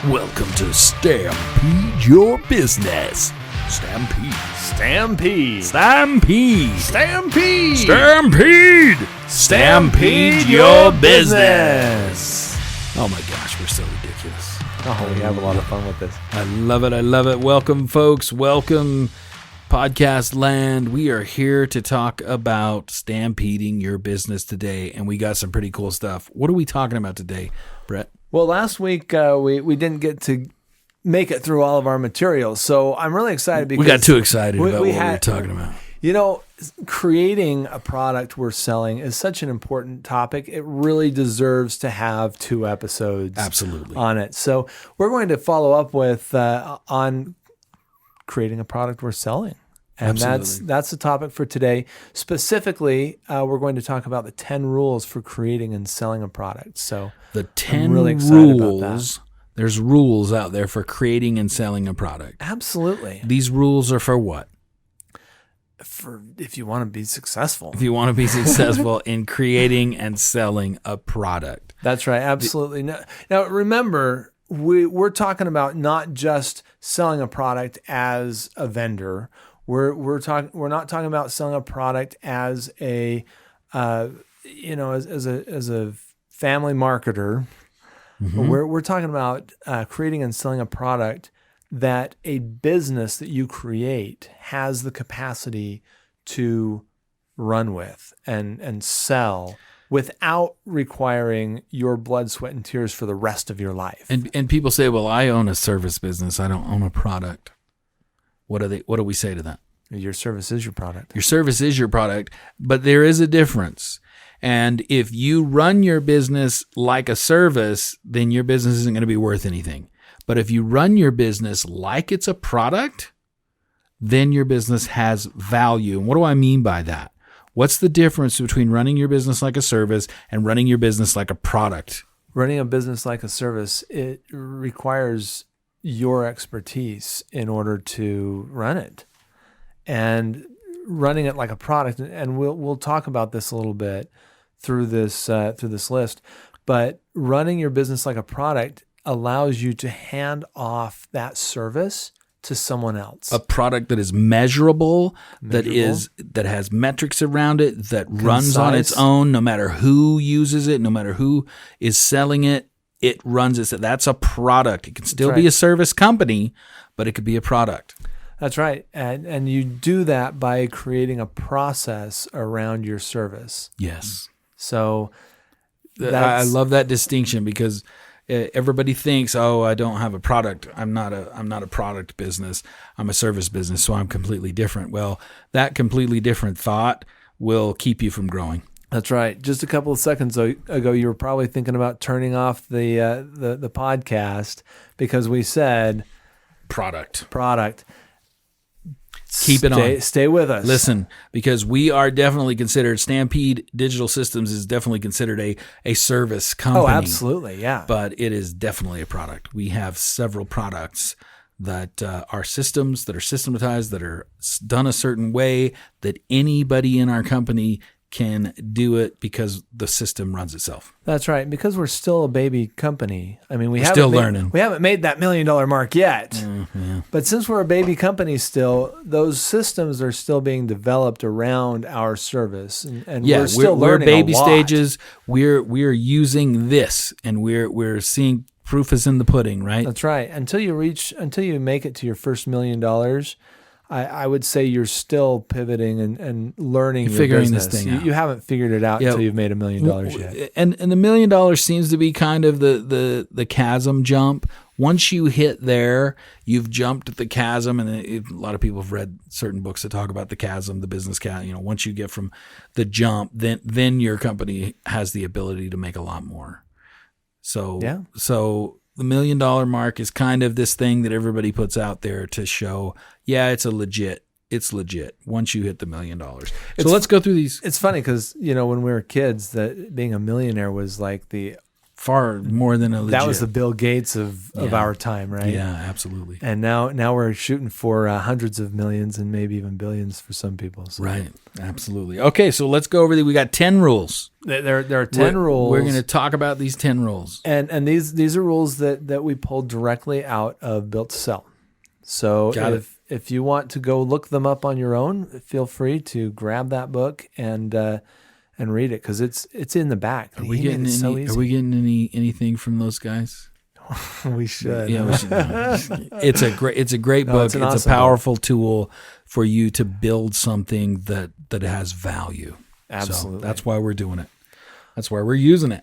Welcome to Stampede Your Business. Stampede. Stampede. Stampede. Stampede. Stampede. Stampede your business. Oh my gosh, we're so ridiculous. Oh, we have a lot of fun with this. I love it. I love it. Welcome, folks. Welcome, podcast land. We are here to talk about stampeding your business today, and we got some pretty cool stuff. What are we talking about today, Brett? Well, last week we didn't get to make it through all of our materials, so I'm really excited because We got too excited about what we were had, talking about. You know, creating a product we're selling is such an important topic. It really deserves to have 2 episodes Absolutely. on it. So we're going to follow up with on creating a product we're selling. And Absolutely. that's the topic for today. Specifically, we're going to talk about the 10 rules for creating and selling a product. So The 10 I'm really excited about rules. There's rules out there for creating and selling a product. absolutely, These rules are for what? for if you want to be successful. If you want to be successful in creating and selling a product. That's right, absolutely. Now remember, we're talking about not just selling a product as a vendor. We're not talking about selling a product as a as a family marketer. Mm-hmm. We're talking about creating and selling a product that a business that you create has the capacity to run with and sell without requiring your blood, sweat, and tears for the rest of your life. And people say, well, I own a service business. I don't own a product. What do we say to that? Your service is your product. Your service is your product, but there is a difference. And if you run your business like a service, then your business isn't going to be worth anything. But if you run your business like it's a product, then your business has value. And what do I mean by that? What's the difference between running your business like a service and running your business like a product? Running a business like a service, it requires your expertise in order to run it. And running it like a product, and we'll talk about this a little bit through this list, but running your business like a product allows you to hand off that service to someone else. A product that is measurable, that has metrics around it, that runs on its own, no matter who uses it, no matter who is selling it, it runs it. That's a product. It can still be a service company, but it could be a product. That's right. And you do that by creating a process around your service. Yes. So I love that distinction because everybody thinks, oh, I don't have a product. I'm not a product business. I'm a service business, so I'm completely different. Well, that completely different thought will keep you from growing. That's right. Just a couple of seconds ago, you were probably thinking about turning off the podcast because we said product. Keep it on. Stay with us. Listen, because we are definitely considered, Stampede Digital Systems is definitely considered a service company. Oh, absolutely, yeah. But it is definitely a product. We have several products that are systems, that are systematized, that are done a certain way, that anybody in our company can do it because the system runs itself. That's right. Because we're still a baby company. I mean, we're still learning. We haven't made that $1 million mark yet. Yeah. But since we're a baby company still, those systems are still being developed around our service, and we're still learning. We're baby a lot. stages. We're using this, and we're seeing proof is in the pudding, right? That's right. Until you make it to your first $1 million. I would say you're still pivoting and learning your figuring business. this thing out. You haven't figured it out until you've made $1 million yet. And the $1 million seems to be kind of the chasm jump. Once you hit there, you've jumped the chasm, and a lot of people have read certain books that talk about the chasm, the business chasm. Once you get from the jump, then your company has the ability to make a lot more. So the $1 million mark is kind of this thing that everybody puts out there to show, it's legit. Once you hit the $1 million. So let's go through these. It's funny because, when we were kids, that being a millionaire was like the far more than a legit. That was the Bill Gates of our time, right? Yeah, absolutely. And now we're shooting for hundreds of millions and maybe even billions for some people. So. Right, absolutely. Okay, so let's go over we got 10 rules. There are 10 rules. We're going to talk about these 10 rules. And these are rules that we pulled directly out of Built to Sell. So if you want to go look them up on your own, feel free to grab that book and read it, because it's in the back. Are we getting anything from those guys? We should. Yeah, we should. It's a great book. It's awesome a powerful tool for you to build something that has value. Absolutely. So that's why we're doing it. That's why we're using it.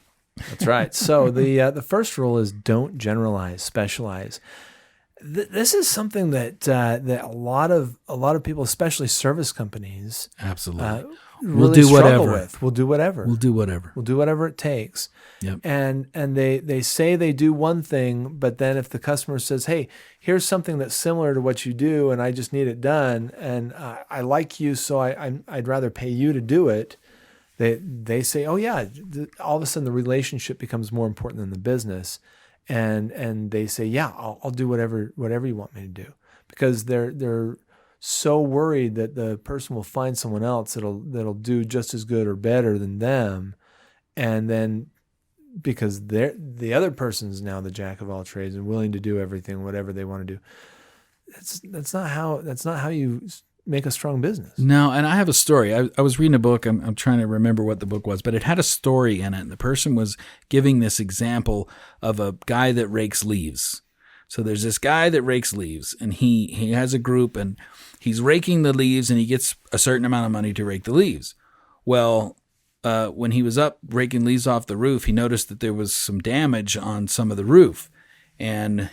That's right. So the first rule is don't generalize, specialize. This is something that a lot of people, especially service companies, absolutely really struggle with. We'll do whatever. We'll do whatever. We'll do whatever it takes. Yep. And they say they do one thing, but then if the customer says, "Hey, here's something that's similar to what you do, and I just need it done, and I like you, so I'd rather pay you to do it," they say, "Oh yeah," all of a sudden the relationship becomes more important than the business. And they say, "Yeah, I'll do whatever you want me to do," because they're so worried that the person will find someone else that'll do just as good or better than them, and then because the other person's now the jack of all trades and willing to do everything, whatever they want to do. That's not how you make a strong business. No, and I have a story. I was reading a book. I'm trying to remember what the book was, but it had a story in it. And the person was giving this example of a guy that rakes leaves. So there's this guy that rakes leaves, and he has a group, and he's raking the leaves, and he gets a certain amount of money to rake the leaves. Well, when he was up raking leaves off the roof, he noticed that there was some damage on some of the roof, and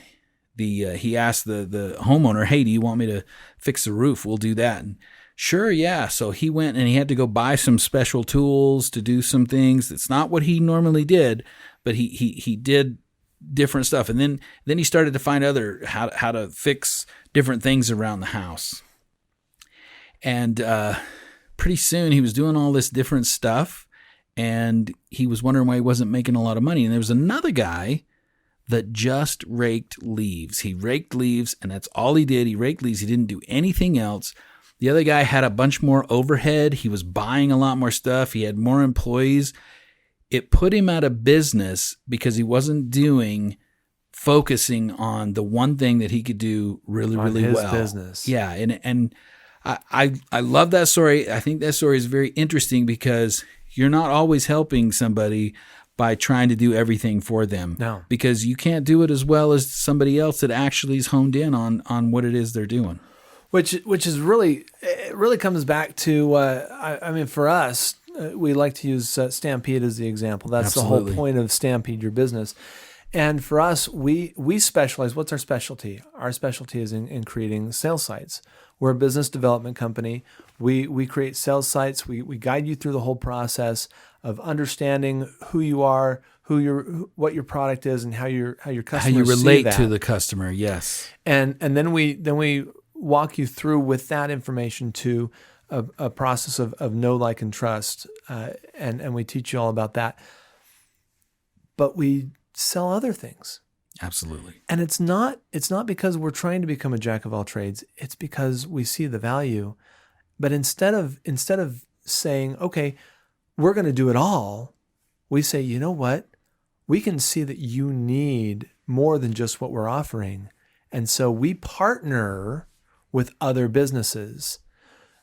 he asked the homeowner, "Hey, do you want me to fix the roof? We'll do that." And sure, yeah. So he went and he had to go buy some special tools to do some things. It's not what he normally did, but he did different stuff. And then he started to find how to fix different things around the house. And pretty soon he was doing all this different stuff, and he was wondering why he wasn't making a lot of money. And there was another guy that just raked leaves. He raked leaves, and that's all he did. He raked leaves. He didn't do anything else. The other guy had a bunch more overhead. He was buying a lot more stuff. He had more employees. It put him out of business because he wasn't focusing on the one thing that he could do really, really well. Business. Yeah, and I love that story. I think that story is very interesting because you're not always helping somebody by trying to do everything for them. No. Because you can't do it as well as somebody else that actually is honed in on what it is they're doing. Which is really, it really comes back to, I mean, for us, we like to use Stampede as the example. That's Absolutely. The whole point of Stampede Your Business. And for us, we specialize. What's our specialty? Our specialty is in creating sales sites. We're a business development company. We create sales sites. We guide you through the whole process of understanding who you are, what your product is, and how your customers how you relate see that. to the customer. Yes, and then we walk you through with that information to a process of know, like, and trust, and we teach you all about that. But we sell other things. Absolutely. And it's not because we're trying to become a jack of all trades. It's because we see the value. But instead of saying, okay, we're going to do it all, we say, you know what? We can see that you need more than just what we're offering. And so we partner with other businesses.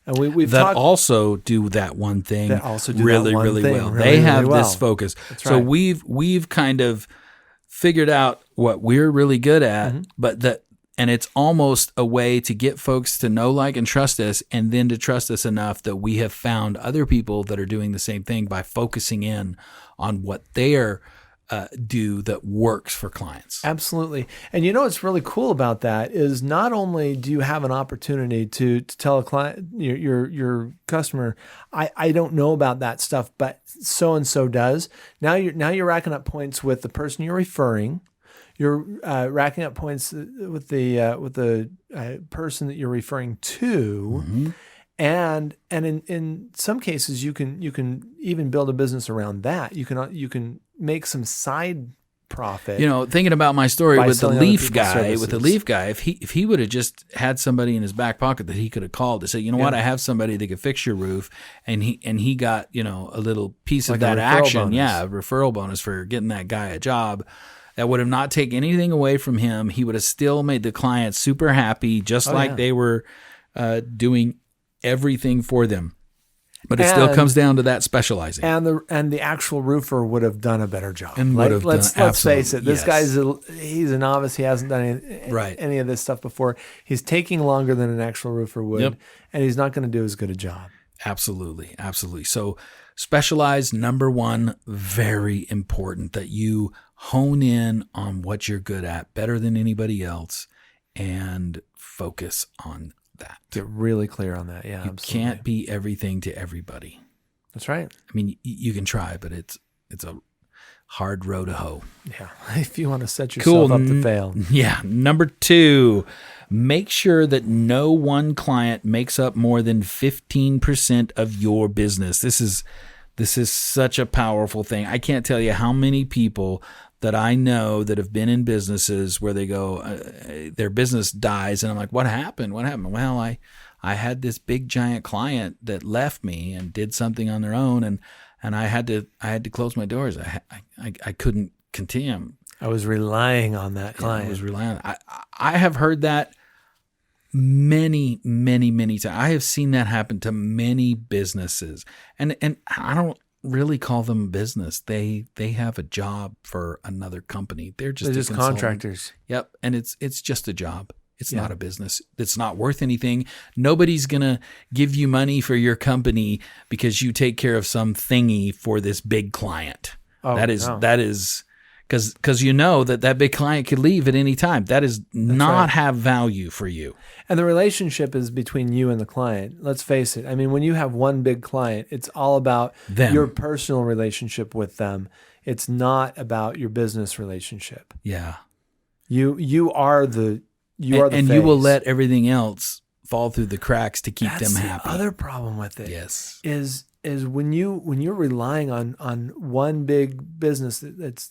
And we've that also do that one thing really well. Really, they have really well. this focus. That's so right. we've kind of figured out what we're really good at, Mm-hmm. and it's almost a way to get folks to know, like, and trust us, and then to trust us enough that we have found other people that are doing the same thing by focusing in on what they're do that works for clients. Absolutely. And you know what's really cool about that is not only do you have an opportunity to tell a client, your customer, I don't know about that stuff, but so and so does. Now you're racking up points with the person you're referring. You're racking up points with the person that you're referring to. Mm-hmm. And in some cases you can even build a business around that. You can make some side profit. Thinking about my story By with the selling other leaf people's guy, services. if he would have just had somebody in his back pocket that he could have called to say, you know what, I have somebody that could fix your roof, and he got a little piece Like of a that referral action, bonus. a referral bonus for getting that guy a job. That would have not taken anything away from him. He would have still made the client super happy, just like they were doing everything for them. But it still comes down to that specializing. And the actual roofer would have done a better job. And would have let's face it. This yes. he's a novice. He hasn't done any of this stuff before. He's taking longer than an actual roofer would, and he's not going to do as good a job. Absolutely. Absolutely. So specialize, number one, very important that you hone in on what you're good at better than anybody else and focus on that. Get really clear on that. Yeah, you absolutely. can't be everything to everybody. That's right. I mean, you can try, but it's a hard row to hoe. Yeah, if you want to set yourself up to fail. Yeah. Number 2, make sure that no one client makes up more than 15% of your business. This is such a powerful thing. I can't tell you how many people that I know that have been in businesses where they go, their business dies, and I'm like, what happened? What happened? Well, I had this big giant client that left me and did something on their own, and I had to close my doors. I couldn't continue. I was relying on that client. I was relying. I have heard that many, many, many times. I have seen that happen to many businesses, and I don't really call them a business. They have a job for another company. They're just contractors. Yep, and it's just a job. It's not a business. It's not worth anything. Nobody's going to give you money for your company because you take care of some thingy for this big client. That is because that big client could leave at any time. That is not have value for you. And the relationship is between you and the client. Let's face it. I mean, when you have one big client, it's all about your personal relationship with them. It's not about your business relationship. Yeah. You are the and face. You will let everything else fall through the cracks to keep them happy. That's the other problem with it. Yes. Is when you're relying on one big business that's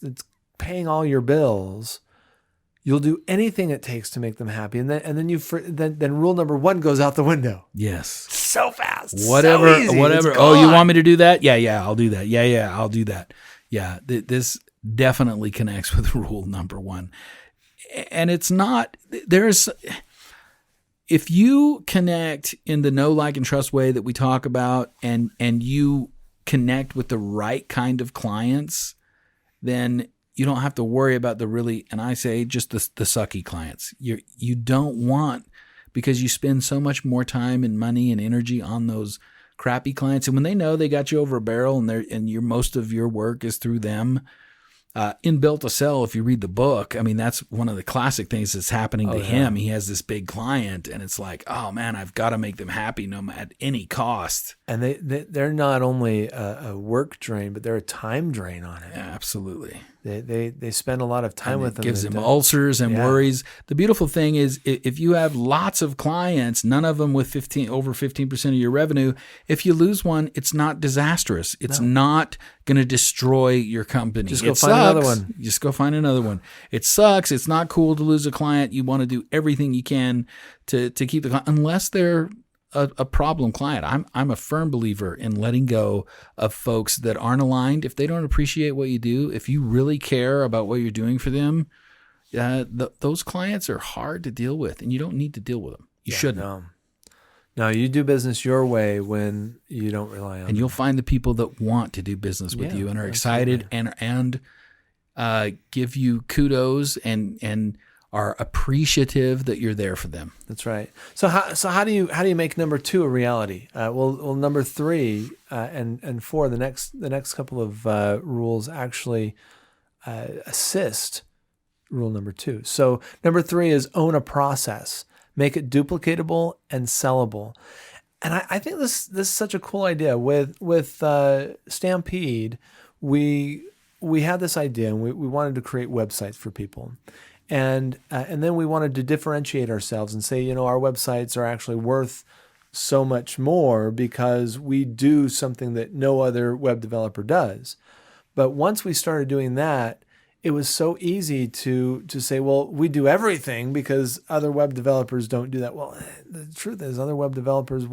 paying all your bills, you'll do anything it takes to make them happy, and then rule number 1 goes out the window. Yes. So fast. Whatever. So easy. Whatever. Oh, you want me to do that? Yeah, I'll do that. Yeah, I'll do that. Yeah, this definitely connects with rule number 1. And it's not, if you connect in the know, like, and trust way that we talk about, and you connect with the right kind of clients, then you don't have to worry about the really, and I say just the sucky clients. You don't want, because you spend so much more time and money and energy on those crappy clients. And when they know they got you over a barrel and most of your work is through them, in Built to Sell, if you read the book, I mean, that's one of the classic things that's happening to him. He has this big client, and it's like, oh man, I've got to make them happy at any cost. And they're not only a work drain, but they're a time drain on it. Yeah, absolutely. They spend a lot of time with them. It gives them ulcers and worries. The beautiful thing is, if you have lots of clients, none of them with over 15% of your revenue, if you lose one, it's not disastrous. It's not going to destroy your company. Just go find another one. Just go find another one. It sucks. It's not cool to lose a client. You want to do everything you can to keep the client, unless they're a problem client. I'm a firm believer in letting go of folks that aren't aligned. If they don't appreciate what you do, if you really care about what you're doing for them, those clients are hard to deal with, and you don't need to deal with them. You shouldn't. No, you do business your way when you don't rely on them. And you'll find the people that want to do business with you and are excited and give you kudos and are appreciative that you're there for them. That's right. So how do you make number 2 a reality? Well, number 3 and 4, the next couple of rules actually assist rule number 2. So number 3 is own a process, make it duplicatable and sellable. And I think this is such a cool idea. With Stampede, we had this idea, and we wanted to create websites for people. And then we wanted to differentiate ourselves and say, our websites are actually worth so much more because we do something that no other web developer does. But once we started doing that, it was so easy to say, well, we do everything because other web developers don't do that. Well, the truth is other web developers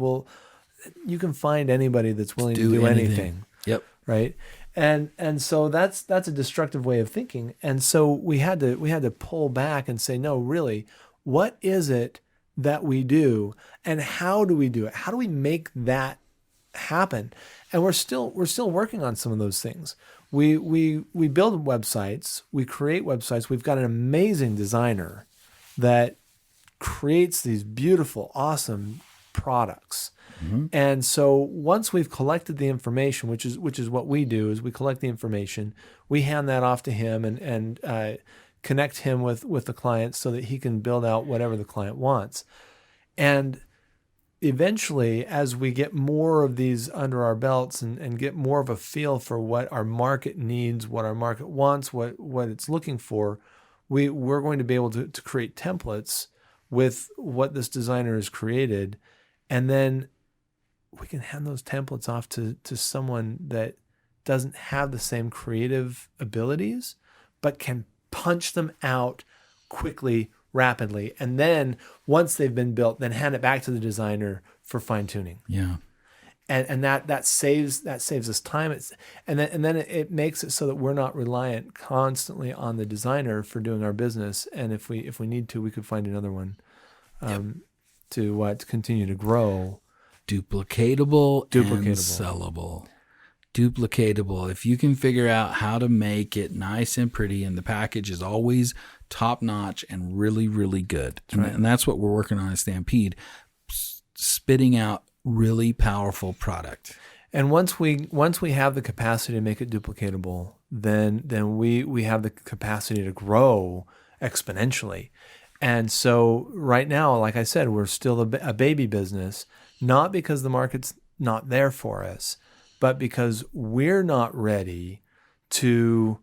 you can find anybody that's willing to do anything. Yep. Right. And so that's a destructive way of thinking. And so we had to pull back and say, no, really, what is it that we do and how do we do it? How do we make that happen? And we're still working on some of those things. We build websites, we create websites. We've got an amazing designer that creates these beautiful, awesome products. Mm-hmm. And so once we've collected the information, which is what we do, is we collect the information, we hand that off to him and connect him with the client so that he can build out whatever the client wants. And eventually, as we get more of these under our belts and get more of a feel for what our market needs, what our market wants, what it's looking for, we're going to be able to create templates with what this designer has created. And then we can hand those templates off to someone that doesn't have the same creative abilities, but can punch them out quickly, rapidly. And then once they've been built, then hand it back to the designer for fine tuning. Yeah. And that saves us time. And then it makes it so that we're not reliant constantly on the designer for doing our business. And if we need to, we could find another one to continue to grow. Duplicatable and sellable. Duplicatable. If you can figure out how to make it nice and pretty, and the package is always top notch and really, really good. And that's what we're working on at Stampede, spitting out really powerful product. And once we have the capacity to make it duplicatable, then we have the capacity to grow exponentially. And so right now, like I said, we're still a baby business, not because the market's not there for us, but because we're not ready to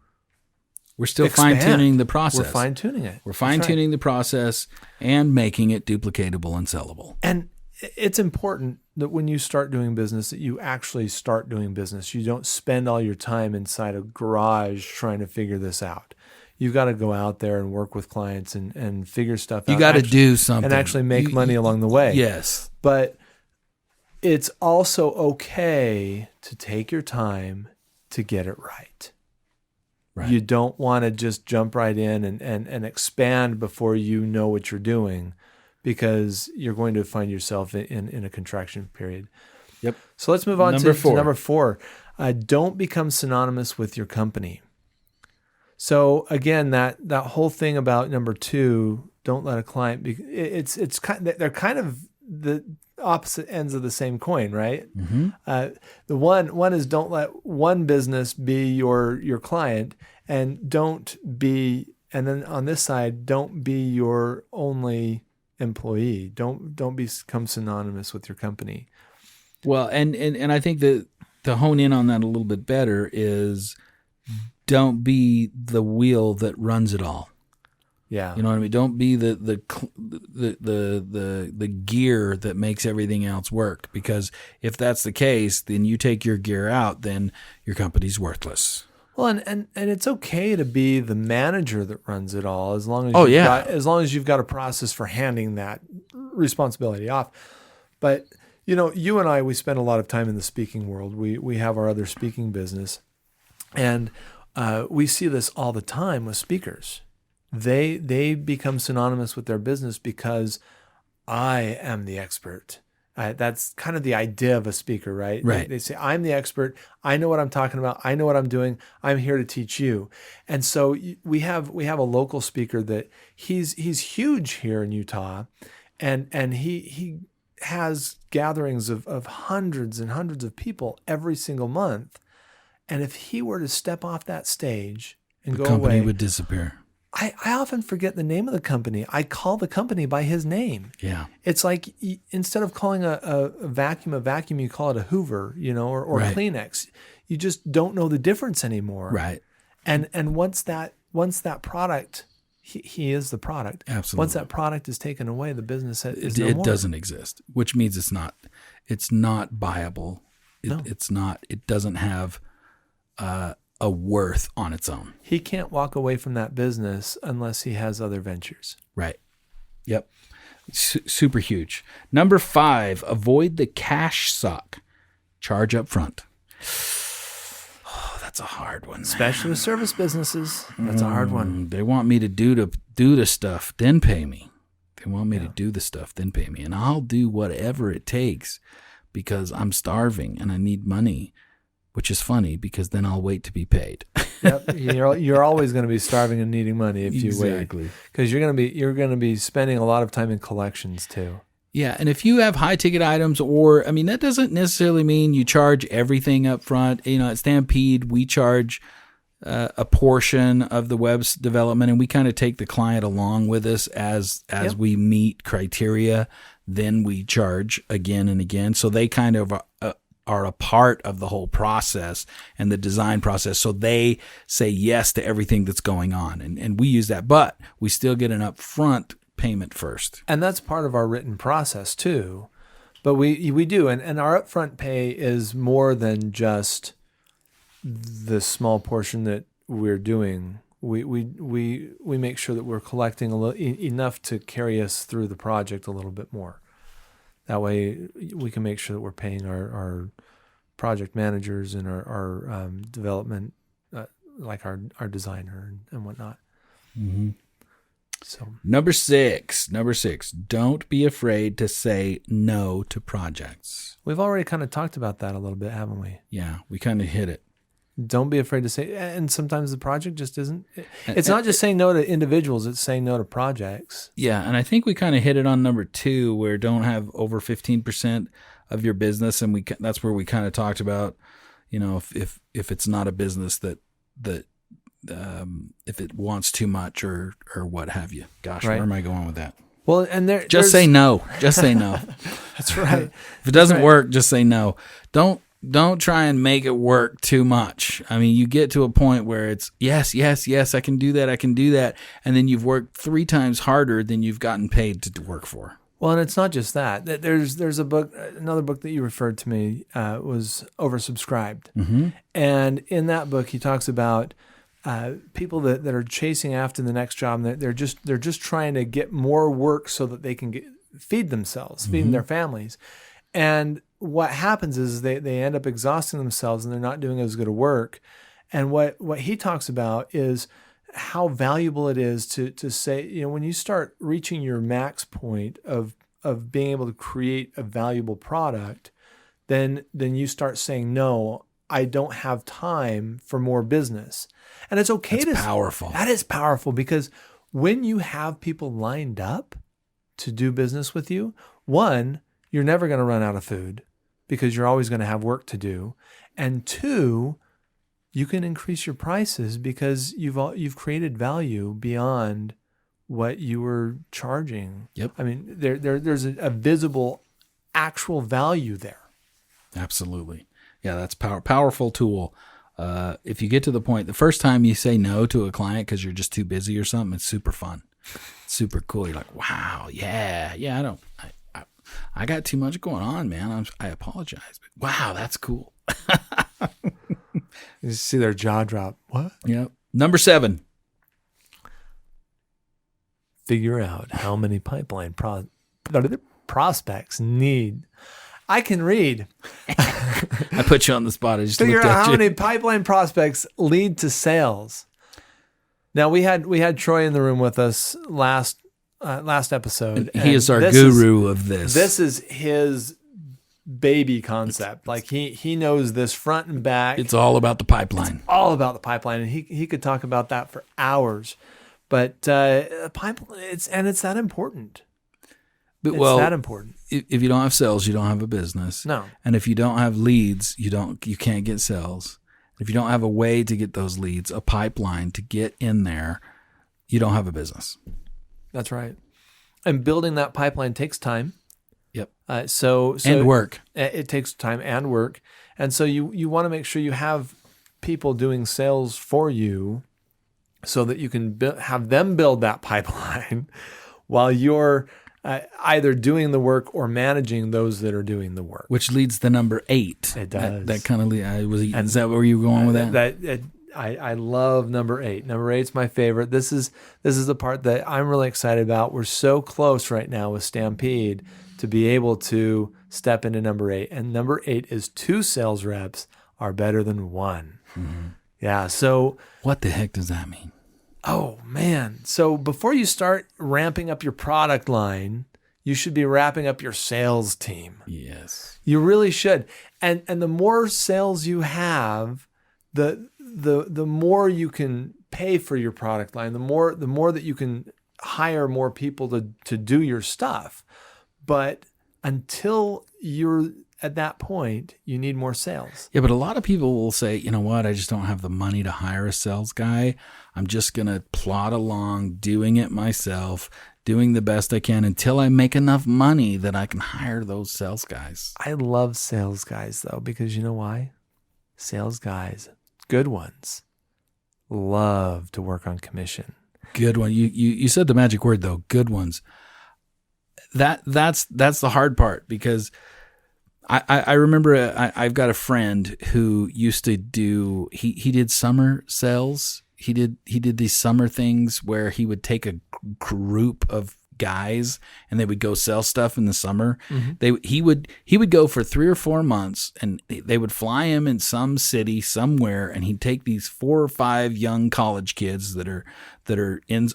We're still fine-tuning the process. We're fine-tuning it. We're fine-tuning the process and making it duplicatable and sellable. And it's important that when you start doing business, that you actually start doing business. You don't spend all your time inside a garage trying to figure this out. You've got to go out there and work with clients and figure stuff out. You got to do something. And actually make money along the way. Yes. But it's also okay to take your time to get it right. Right. You don't want to just jump right in and expand before you know what you're doing, because you're going to find yourself in a contraction period. Yep. So let's move on to number 4. Don't become synonymous with your company. So again, that whole thing about number 2, don't let a client be. They're kind of the opposite ends of the same coin, right? Mm-hmm. The one is don't let one business be your client, and then on this side, don't be your only employee. Don't become synonymous with your company. Well, and I think that to hone in on that a little bit better is don't be the wheel that runs it all. Yeah. You know what I mean? Don't be the gear that makes everything else work, because if that's the case, then you take your gear out, then your company's worthless. Well, and it's okay to be the manager that runs it all, as long as as long as you've got a process for handing that responsibility off. But you and I, we spend a lot of time in the speaking world. We have our other speaking business, and we see this all the time with speakers. They become synonymous with their business because I am the expert. That's kind of the idea of a speaker, right? Right. They say, I'm the expert. I know what I'm talking about. I know what I'm doing. I'm here to teach you. And so we have a local speaker that he's huge here in Utah, and he has gatherings of hundreds and hundreds of people every single month. And if he were to step off that stage and go away, the company would disappear. I often forget the name of the company. I call the company by his name. Yeah. It's like instead of calling a vacuum, you call it a Hoover, or right. Kleenex. You just don't know the difference anymore. Right. And once that product, he is the product. Absolutely. Once that product is taken away, the business is no more. It doesn't exist, which means it's not viable. It's not. It doesn't have a worth on its own. He can't walk away from that business unless he has other ventures. Right. Yep. Super huge. Number 5, avoid the cash suck. Charge up front. Oh, that's a hard one. Especially with service businesses. That's a hard one. They want me to do the stuff, then pay me. They want me to do the stuff, then pay me. And I'll do whatever it takes because I'm starving and I need money, which is funny because then I'll wait to be paid. Yep. You're always going to be starving and needing money if you wait. Because you're going to be spending a lot of time in collections too. Yeah, and if you have high ticket items, or I mean, that doesn't necessarily mean you charge everything up front. You know, at Stampede, we charge a portion of the web's development, and we kind of take the client along with us as we meet criteria. Then we charge again and again, so they kind of are a part of the whole process and the design process. So they say yes to everything that's going on, and we use that, but we still get an upfront payment first. And that's part of our written process too. But we do, and our upfront pay is more than just the small portion that we're doing. We make sure that we're collecting enough to carry us through the project a little bit more. That way we can make sure that we're paying our project managers and our development, like our designer and whatnot. Mm-hmm. So Number six, don't be afraid to say no to projects. We've already kind of talked about that a little bit, haven't we? Yeah, we kind of hit it. Don't be afraid to say, and sometimes the project just isn't. It's not just saying no to individuals; it's saying no to projects. Yeah, and I think we kind of hit it on number 2, where don't have over 15% of your business, and that's where we kind of talked about, you know, if it's not a business that if it wants too much or what have you. Gosh, right. Where am I going with that? Well, and just say no. Just say no. That's right. If it doesn't work, just say no. Don't try and make it work too much. I mean, you get to a point where it's yes, I can do that, and then you've worked 3 times harder than you've gotten paid to work for. Well, and it's not just that. There's a book, another book that you referred to me was Oversubscribed, mm-hmm. and in that book he talks about people that are chasing after the next job, and they're just trying to get more work so that they can feed themselves, feeding their families. And what happens is they end up exhausting themselves and they're not doing as good a work. And what he talks about is how valuable it is to say, you know, when you start reaching your max point of being able to create a valuable product, then you start saying, no, I don't have time for more business. And it's okay. That's powerful. That is powerful, because when you have people lined up to do business with you, one, you're never going to run out of food because you're always going to have work to do. And 2, you can increase your prices because you've created value beyond what you were charging. Yep. I mean, there's a visible, actual value there. Absolutely. Yeah, that's powerful tool. If you get to the point, the first time you say no to a client because you're just too busy or something, it's super fun. It's super cool. You're like, wow, yeah, I got too much going on, man. I apologize. But wow, that's cool. You see their jaw drop. What? Yep. Number 7. Figure out how many pipeline prospects need. I can read. I put you on the spot. I just Figure looked at out how you. many pipeline prospects lead to sales. Now we had Troy in the room with us last episode. He is our guru of this. This is his baby concept. Like he knows this front and back. It's all about the pipeline. It's all about the pipeline, and he could talk about that for hours. But pipeline, it's that important. But, it's that important. If you don't have sales, you don't have a business. No. And if you don't have leads, you can't get sales. If you don't have a way to get those leads, a pipeline to get in there, you don't have a business. That's right. And building that pipeline takes time. Yep. So and work. It takes time and work. And so you want to make sure you have people doing sales for you so that you can have them build that pipeline while you're either doing the work or managing those that are doing the work. Which leads to number 8. It does. That kind of is that where you were going with that? I love number 8. Number 8's my favorite. This is the part that I'm really excited about. We're so close right now with Stampede to be able to step into number 8. And number 8 is 2 sales reps are better than 1. Mm-hmm. Yeah. So what the heck does that mean? Oh man. So before you start ramping up your product line, you should be wrapping up your sales team. Yes. You really should. And the more sales you have, the more you can pay for your product line, the more that you can hire more people to do your stuff. But until you're at that point, you need more sales. Yeah, but a lot of people will say, you know what, I just don't have the money to hire a sales guy. I'm just going to plod along doing it myself, doing the best I can until I make enough money that I can hire those sales guys. I love sales guys, though, because you know why? Sales guys, good ones, love to work on commission. Good one. You said the magic word, though, good ones. That's the hard part, because I remember I've got a friend who used to do, he did summer sales. He did these summer things where he would take a group of guys and they would go sell stuff in the summer. Mm-hmm. He would go for 3 or 4 months, and they would fly him in some city somewhere, and he'd take these 4 or 5 young college kids that are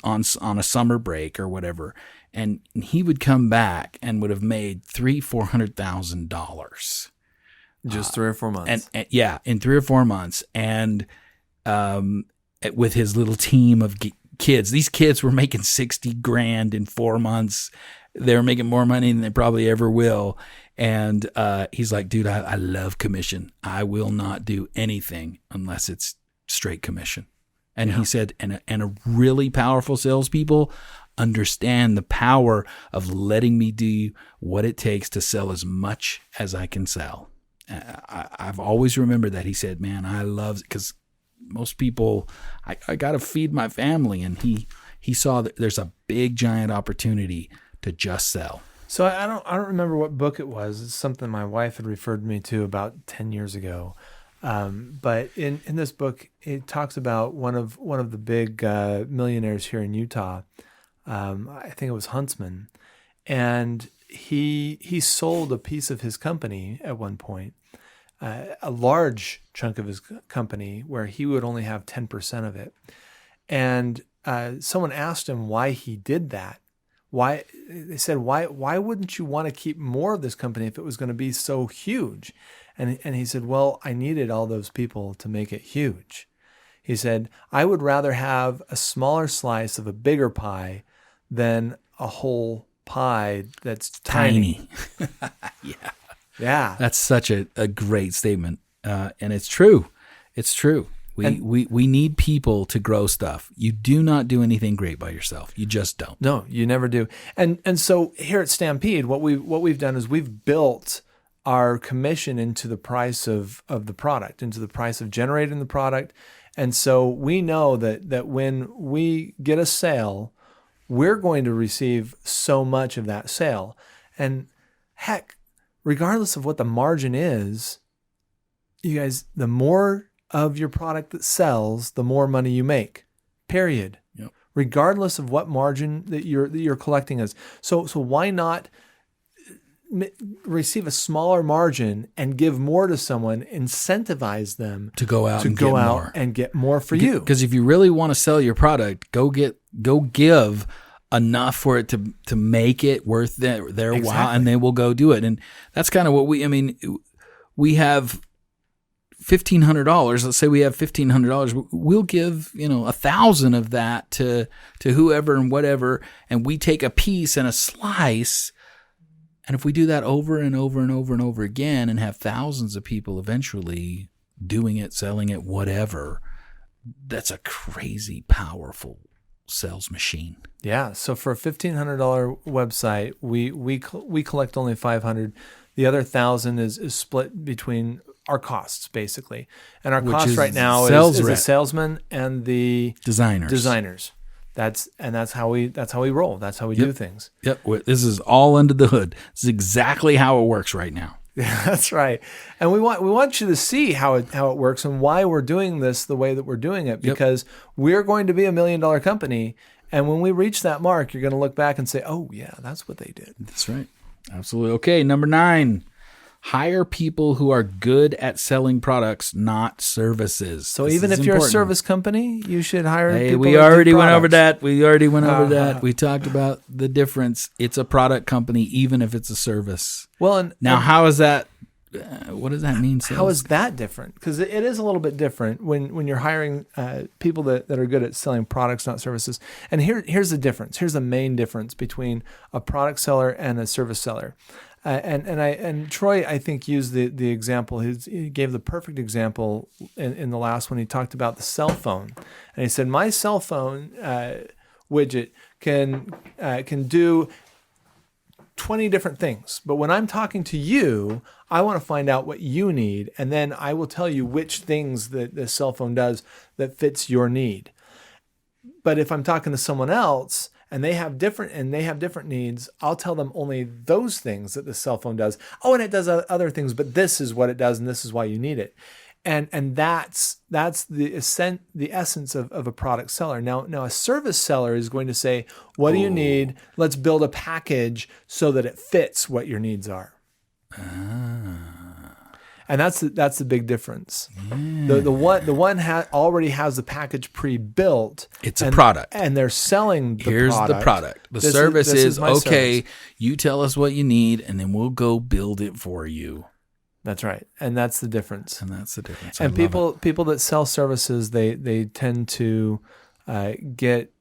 on a summer break or whatever. And he would come back and would have made $300,000-$400,000 just 3 or 4 months. And yeah, in 3 or 4 months, and with his little team of kids. These kids were making $60,000 in 4 months. They were making more money than they probably ever will. And he's like, dude, I love commission. I will not do anything unless it's straight commission. And he said, and a really powerful salespeople understand the power of letting me do what it takes to sell as much as I can sell. I've always remembered that. He said, man, I love it, because most people, I got to feed my family. And he saw that there's a big, giant opportunity to just sell. So I don't remember what book it was. It's something my wife had referred me to about 10 years ago. But in this book, it talks about one of the big millionaires here in Utah. I think it was Huntsman, and he sold a piece of his company at one point, a large chunk of his company, where he would only have 10% of it. And someone asked him why he did that. Why, they said, why wouldn't you want to keep more of this company if it was going to be so huge? And he said, well, I needed all those people to make it huge. He said, I would rather have a smaller slice of a bigger pie than a whole pie that's tiny. Yeah. That's such a great statement. And it's true. It's true. We need people to grow stuff. You do not do anything great by yourself. You just don't. No, you never do. And so here at Stampede, what we've done is we've built our commission into the price of the product, into the price of generating the product. And so we know that when we get a sale, we're going to receive so much of that sale. And heck, regardless of what the margin is, you guys, the more of your product that sells, the more money you make, period. Yep. Regardless of what margin that you're collecting is. So why not receive a smaller margin and give more to someone, incentivize them to go out and get more for you. Because if you really want to sell your product, go give enough for it to make it worth their while, and they will go do it. And that's kind of what we have $1,500. Let's say we have $1,500. We'll give 1,000 of that to whoever and whatever, and we take a piece and a slice. And if we do that over and over and over and over again, and have thousands of people eventually doing it, selling it, whatever, that's a crazy powerful sales machine. Yeah. So for a $1,500 website, we collect only $500. The other $1,000 is split between our costs, basically. And our cost right now is the salesman and the designers. That's how we roll. That's how we do things. Yep. This is all under the hood. This is exactly how it works right now. Yeah, that's right. And we want you to see how it works and why we're doing this the way that we're doing it, because we're going to be $1 million company. And when we reach that mark, you're going to look back and say, oh, yeah, that's what they did. That's right. Absolutely. Okay, number 9. Hire people who are good at selling products, not services. So even if you're a service company, you should hire people. We already went over that. We talked about the difference. It's a product company, even if it's a service. Well, and now, how is that? What does that mean? How is that different? Because it is a little bit different when you're hiring people that are good at selling products, not services. And here's the difference. Here's the main difference between a product seller and a service seller. And Troy, I think, used the example. He gave the perfect example in the last one. He talked about the cell phone, and he said, "My cell phone widget can do 20 different things. But when I'm talking to you, I want to find out what you need, and then I will tell you which things that the cell phone does that fits your need. But if I'm talking to someone else, and they have different needs, I'll tell them only those things that the cell phone does. Oh, and it does other things, but this is what it does, and this is why you need it. And that's the essence of a product seller. Now a service seller is going to say, what do you need? Let's build a package so that it fits what your needs are. And that's the big difference. Yeah. The one already has the package pre-built. It's a product, and they're selling the Here's product. The product. The service is okay. Service. You tell us what you need, and then we'll go build it for you. That's right, and that's the difference. And people that sell services, they tend to get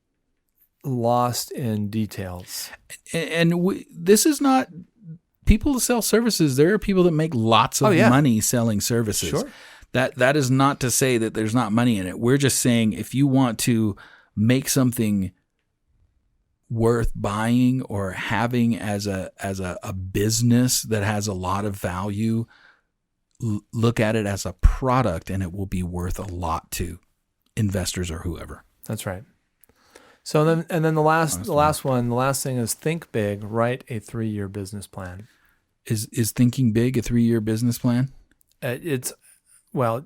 lost in details. And this is not. People that sell services, there are people that make lots of money selling services. Sure. That is not to say that there's not money in it. We're just saying if you want to make something worth buying or having as a business that has a lot of value, look at it as a product, and it will be worth a lot to investors or whoever. That's right. So then the last thing is think big, write a 3-year business plan. Is thinking big a 3-year business plan? Maybe. I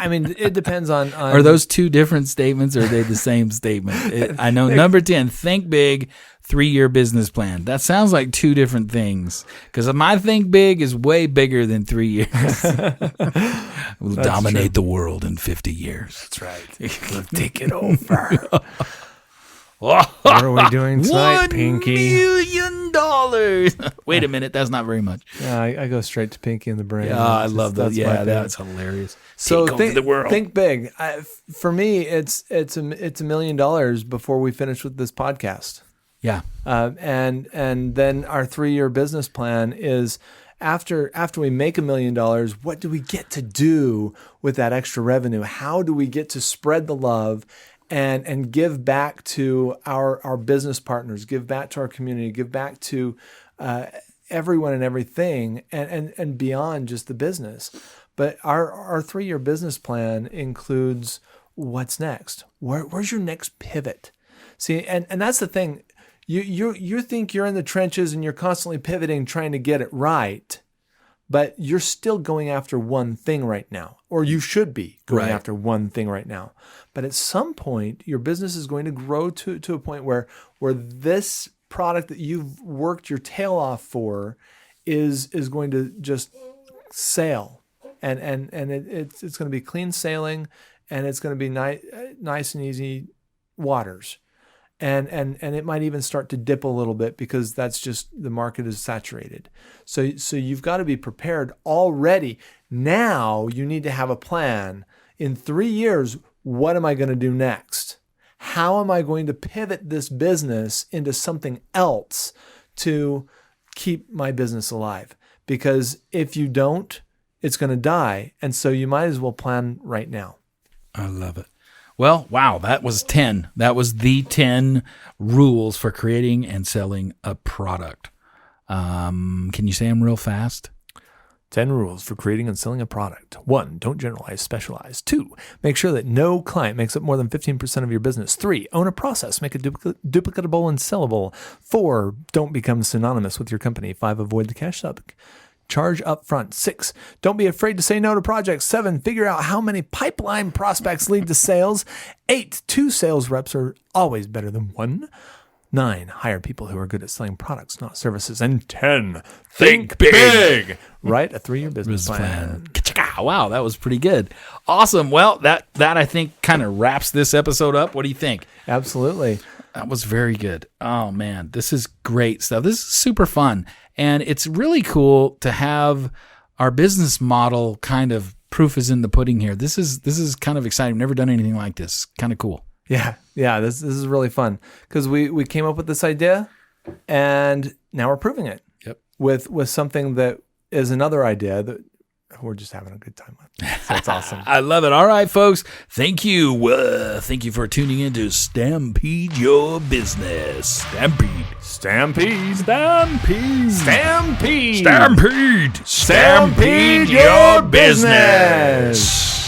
mean, it depends on. Are those two different statements, or are they the same statement? I know number 10, think big, 3-year business plan. That sounds like two different things, because my think big is way bigger than 3 years. We'll dominate the world in 50 years. That's right. We'll take it over. What are we doing tonight, Pinky? $1 million. Wait a minute, that's not very much. Yeah, I go straight to Pinky in the brain. Yeah, I love that. Yeah, that's hilarious. So think the world. Think big. For me, it's $1 million before we finish with this podcast. Yeah, and then our 3-year business plan is after we make $1 million, what do we get to do with that extra revenue? How do we get to spread the love and give back to our business partners, give back to our community, give back to everyone and everything, and beyond just the business? But our 3-year business plan includes what's next. Where's your next pivot? See, and that's the thing. You think you're in the trenches and you're constantly pivoting, trying to get it right, but you're still going after one thing right now, or you should be going after one thing right now. But at some point, your business is going to grow to a point where this product that you've worked your tail off for is going to just sail, and it's going to be clean sailing, and it's going to be nice and easy waters. And it might even start to dip a little bit because that's just the market is saturated. So you've got to be prepared already. Now you need to have a plan. In 3 years, what am I going to do next? How am I going to pivot this business into something else to keep my business alive? Because if you don't, it's going to die. And so you might as well plan right now. I love it. Well, wow, that was 10. That was the 10 rules for creating and selling a product. Can you say them real fast? 10 rules for creating and selling a product. 1, don't generalize, specialize. 2, make sure that no client makes up more than 15% of your business. 3, own a process, make it duplicable and sellable. 4, don't become synonymous with your company. 5, avoid the cash suck. Charge up front. 6, don't be afraid to say no to projects. 7, figure out how many pipeline prospects lead to sales. 8, 2 sales reps are always better than 1. 9, hire people who are good at selling products, not services. And 10, think big. Write a 3-year business plan. Wow, that was pretty good. Awesome. Well, that I think kind of wraps this episode up. What do you think? Absolutely. That was very good. Oh, man, this is great stuff. This is super fun. And it's really cool to have our business model kind of proof is in the pudding here. This is kind of exciting. I've never done anything like this. Kind of cool. Yeah. This is really fun because we came up with this idea and now we're proving it. Yep. With something that is another idea that we're just having a good time with. So it's awesome. I love it. All right, folks. Thank you. Thank you for tuning in to Stampede Your Business. Stampede. Stampede. Stampede. Stampede. Stampede. Stampede your business.